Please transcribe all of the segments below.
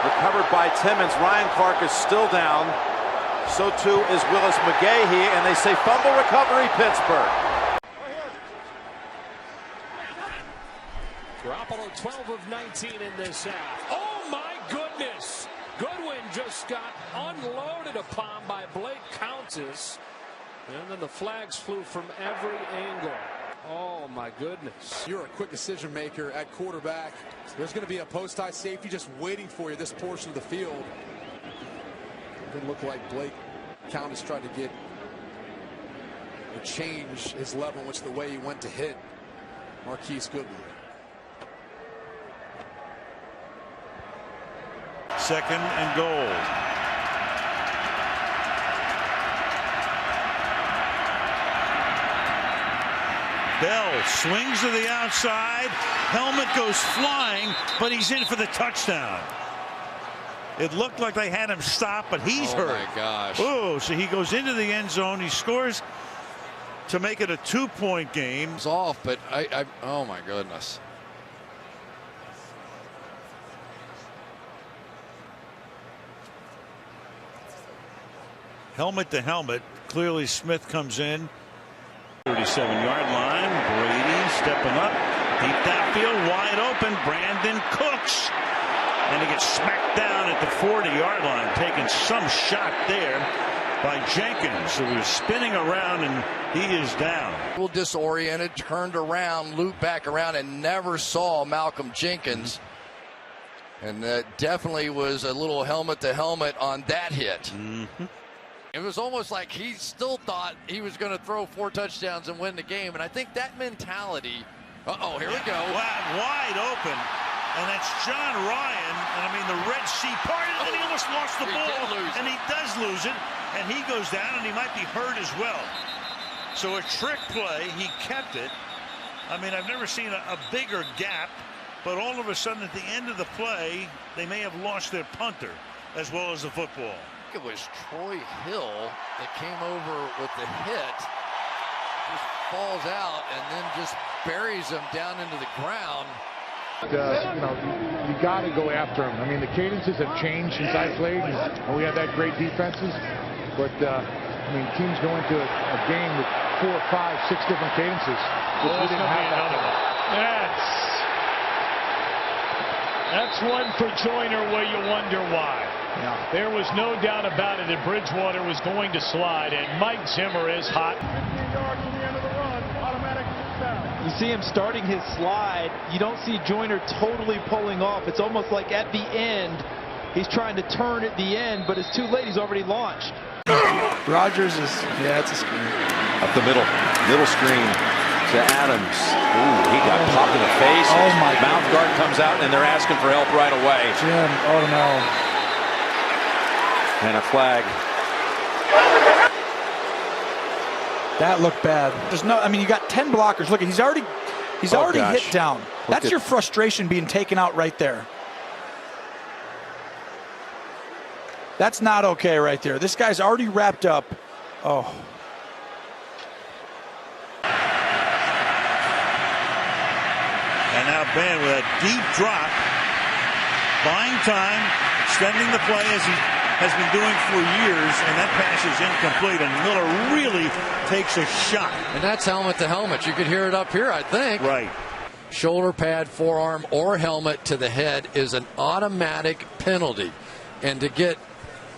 Recovered by Timmons. Ryan Clark is still down. So too is Willis McGahee, and they say fumble recovery, Pittsburgh. Garoppolo 12 of 19 in this half. Oh my goodness! Goodwin just got unloaded upon by Blake Countess. And then the flags flew from every angle. Oh my goodness. You're a quick decision maker at quarterback. There's going to be a post-high safety just waiting for you this portion of the field. It didn't look like Blake Countess tried to get or change his level, which the way he went to hit Marquise Goodwin. Second and goal. Bell swings to the outside. Helmet goes flying, but he's in for the touchdown. It looked like they had him stop, but he's hurt. Oh my gosh. Oh, so he goes into the end zone. He scores to make it a 2-point game. It's off, but oh my goodness. Helmet to helmet. Clearly Smith comes in. 37-yard line. Brady stepping up. Deep downfield, wide open. Brandon Cooks. And he gets smacked down at the 40-yard line, taking some shot there by Jenkins, who was spinning around, and he is down. A little disoriented, turned around, looped back around, and never saw Malcolm Jenkins. And that definitely was a little helmet to helmet on that hit. It was almost like he still thought he was going to throw 4 touchdowns and win the game. And I think that mentality, here we go. Wide open. And that's John Ryan. And I mean, the Red Sea parted, and he almost lost the ball. And he does lose it. And he goes down, and he might be hurt as well. So a trick play. He kept it. I mean, I've never seen a bigger gap. But all of a sudden, at the end of the play, they may have lost their punter as well as the football. It was Troy Hill that came over with the hit, just falls out and then just buries him down into the ground. You got to go after him. I mean, the cadences have changed since I played, and we have that great defenses. But I mean, teams go into a game with 4, 5, 6 different cadences. Well, we didn't have that. That's one for Joyner where you wonder why. Yeah. There was no doubt about it that Bridgewater was going to slide, and Mike Zimmer is hot. 15 yards from the end of the run, automatic down. You see him starting his slide. You don't see Joyner totally pulling off. It's almost like at the end, he's trying to turn at the end, but it's too late. He's already launched. Rodgers is, it's a screen. Up the middle screen to Adams. Ooh, he got popped in the face. Oh my God. Mouth guard comes out, and they're asking for help right away. Jim, oh no. And a flag. That looked bad. There's no, I mean, you got 10 blockers. Look, he's already hit down. That's your frustration being taken out right there. That's not okay right there. This guy's already wrapped up. Oh. And now Ben with a deep drop, buying time, extending the play as he has been doing for years, and that pass is incomplete, and Miller really takes a shot. And that's helmet to helmet. You could hear it up here, I think. Right. Shoulder pad, forearm, or helmet to the head is an automatic penalty. And to get,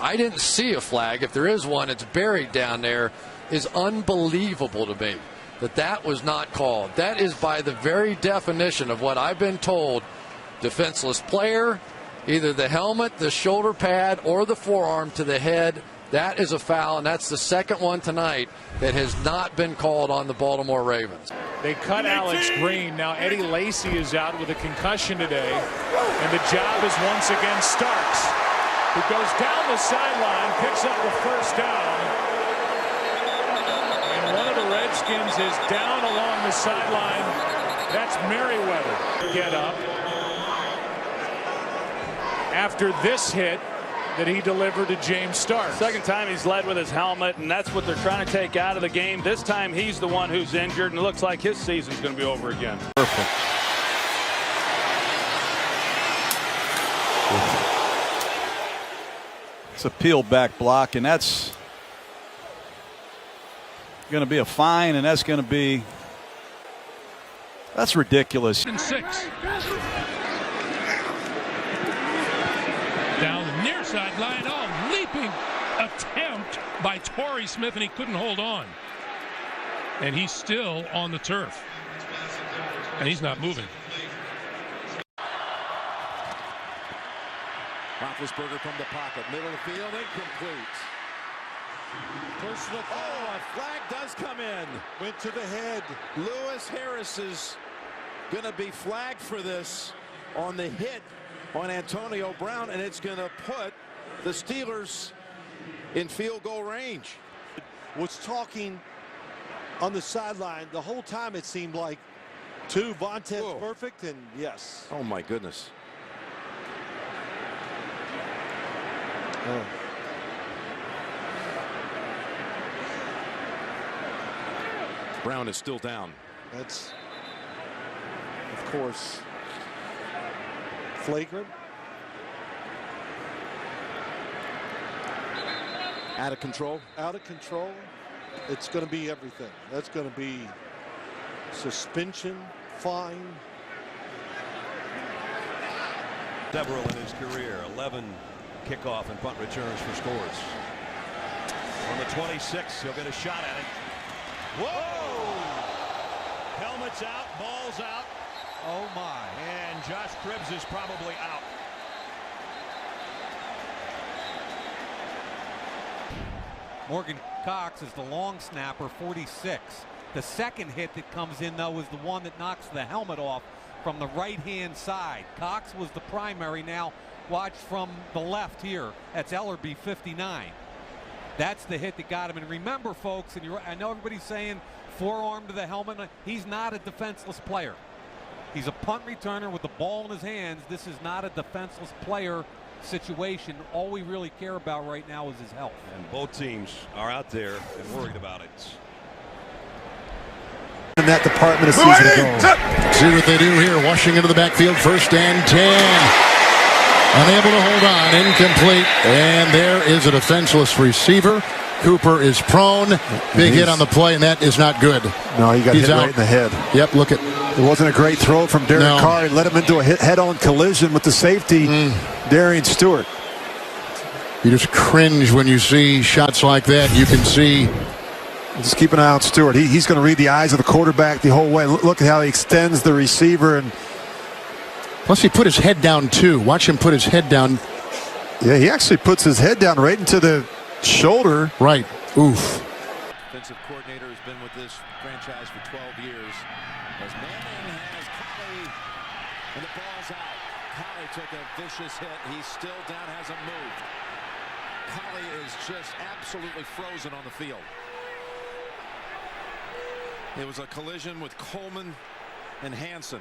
I didn't see a flag. If there is one, it's buried down there, is unbelievable to me. That was not called. That is by the very definition of what I've been told, defenseless player, either the helmet, the shoulder pad, or the forearm to the head. That is a foul, and that's the second one tonight that has not been called on the Baltimore Ravens. They cut Alex Green. Now Eddie Lacy is out with a concussion today, and the job is once again Starks, who goes down the sideline, picks up the first down. And one of the Redskins is down along the sideline. That's Merriweather. Get up. After this hit that he delivered to James Starks. Second time he's led with his helmet, and that's what they're trying to take out of the game. This time he's the one who's injured, and it looks like his season's going to be over again. Perfect. It's a peel back block, and that's going to be a fine, and that's going to be ridiculous. 6. Down the near sideline, leaping attempt by Torrey Smith, and he couldn't hold on. And he's still on the turf. And he's not moving. Roethlisberger from the pocket, middle of the field, incomplete. Personal foul. Oh, a flag does come in. Went to the head. Lewis Harris is going to be flagged for this on the hit on Antonio Brown, and it's going to put the Steelers in field goal range. Was talking on the sideline the whole time. It seemed like to Vontez perfect, and yes. Oh my goodness. Oh. Brown is still down. That's, of course, flagrant. Out of control. Out of control. It's going to be everything. That's going to be suspension, fine. Several in his career, 11 kickoff and punt returns for scores. On the 26, he'll get a shot at it. Whoa! Helmet's out, ball's out. Oh my. And Josh Cribbs is probably out. Morgan Cox is the long snapper, 46. The second hit that comes in, though, is the one that knocks the helmet off from the right-hand side. Cox was the primary. Now watch from the left here. That's Ellerby, 59. That's the hit that got him. And remember, folks, and I know everybody's saying forearm to the helmet. He's not a defenseless player. He's a punt returner with the ball in his hands. This is not a defenseless player situation. All we really care about right now is his health. And both teams are out there and worried about it. In that department a season ago. See what they do here. Washing into the backfield. 1st and 10. Unable to hold on. Incomplete. And there is a defenseless receiver. Cooper is prone. Big hit on the play, and that is not good. No, he got hit right in the head. Yep, look at. It wasn't a great throw from Derek Carr. He led him into a head-on collision with the safety, Darian Stewart. You just cringe when you see shots like that. You can see. Just keep an eye on Stewart. He's going to read the eyes of the quarterback the whole way. Look at how he extends the receiver. And plus, he put his head down, too. Watch him put his head down. Yeah, he actually puts his head down right into the shoulder. Right. Oof. Defensive coordinator has been with this franchise for 12 years. As Manning has Colley, and the ball's out. Colley took a vicious hit. He's still down, hasn't moved. Colley is just absolutely frozen on the field. It was a collision with Coleman and Hansen.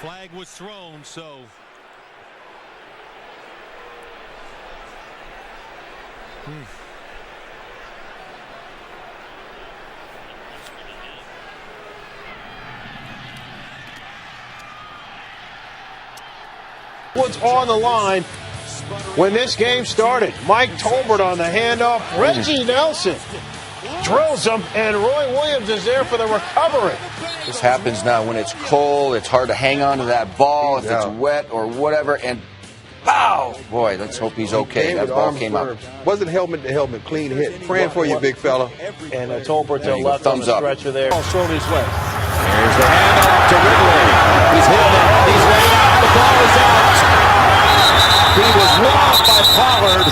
Flag was thrown, so. What's on the line when this game started? Mike Tolbert on the handoff. Reggie Nelson drills him, and Roy Williams is there for the recovery. This happens now when it's cold. It's hard to hang on to that ball if it's wet or whatever. And pow! Boy, let's hope he's okay. That ball came out. Wasn't helmet to helmet. Clean hit. Praying for you, big fella. And Tolbert to the left on the stretcher there. Ball thrown his way. There's the handoff to Ridley. He's hit on the head. He's laid out. The ball is out. He was robbed by Pollard.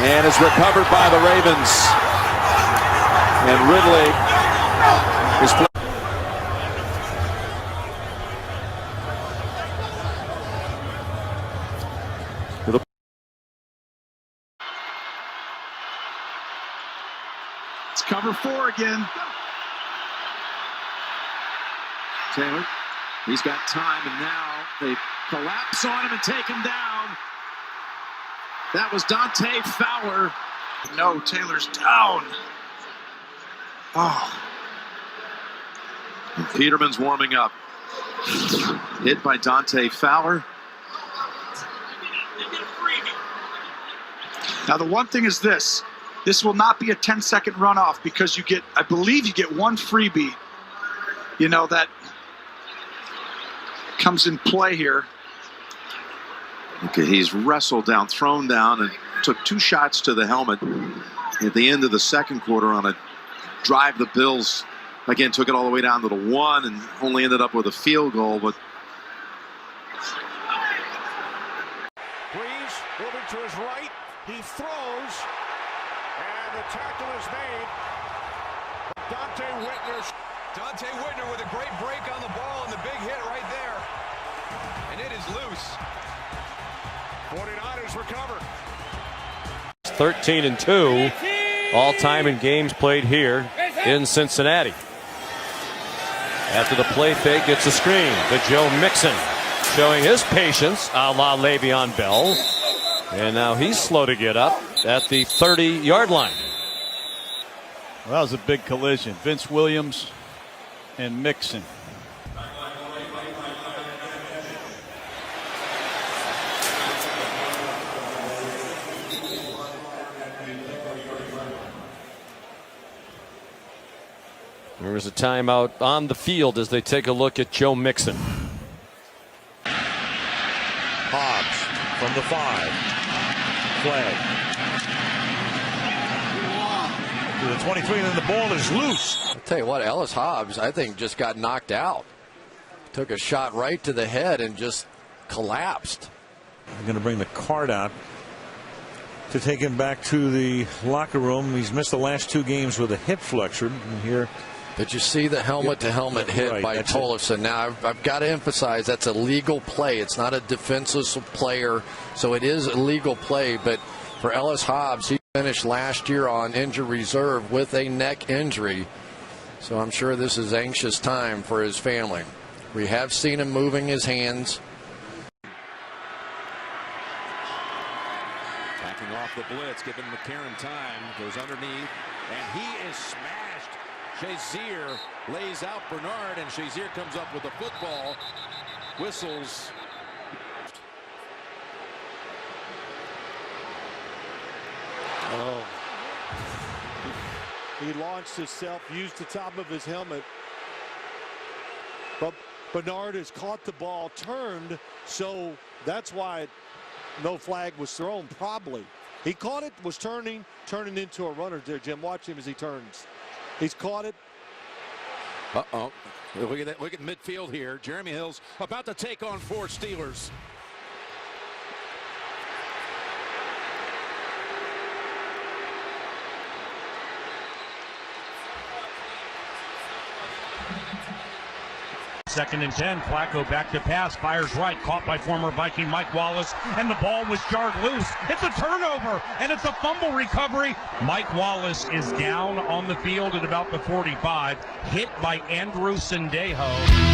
And is recovered by the Ravens. And Ridley is playing. It's cover 4 again. Taylor, he's got time, and now they collapse on him and take him down. That was Dante Fowler. No, Taylor's down. Oh. And Peterman's warming up. Hit by Dante Fowler. Now the one thing is this will not be a 10-second runoff because you get, I believe you get one freebie, you know, that comes in play here. Okay, he's wrestled down, thrown down, and took 2 shots to the helmet at the end of the second quarter on a drive. The Bills, again, took it all the way down to the 1 and only ended up with a field goal, but Breeze moving to his right. He throws, and the tackle is made. Dante Whitner with a great break on the ball and the big hit right there. And it is loose. 49ers recover. 13-2 all-time in games played here in Cincinnati. After the play fake, gets a screen to Joe Mixon, showing his patience a la Le'Veon Bell. And now he's slow to get up at the 30-yard line. Well, that was a big collision. Vince Williams and Mixon. There was a timeout on the field as they take a look at Joe Mixon. Hobbs from the 5. Flag. To the 23, and then the ball is loose. I'll tell you what, Ellis Hobbs, I think, just got knocked out. Took a shot right to the head and just collapsed. I'm going to bring the card out to take him back to the locker room. He's missed the last 2 games with a hip flexor. And here, did you see the helmet-to-helmet hit right, by Tollefson? Now, I've got to emphasize that's a legal play. It's not a defensive player, so it is a legal play. But for Ellis Hobbs, he finished last year on injured reserve with a neck injury. So I'm sure this is anxious time for his family. We have seen him moving his hands. Backing off the blitz, giving McCarron time. Goes underneath, and he is smashed. Shazier lays out Bernard, and Shazier comes up with the football. Whistles. Oh. He launched himself, used the top of his helmet. But Bernard has caught the ball, turned, so that's why no flag was thrown, probably. He caught it, was turning into a runner there, Jim. Watch him as he turns. He's caught it. Uh-oh. Look at that. Look at midfield here. Jeremy Hill's about to take on 4 Steelers. Second and 10, Flacco back to pass, fires right, caught by former Viking Mike Wallace, and the ball was jarred loose. It's a turnover, and it's a fumble recovery. Mike Wallace is down on the field at about the 45, hit by Andrew Sendejo.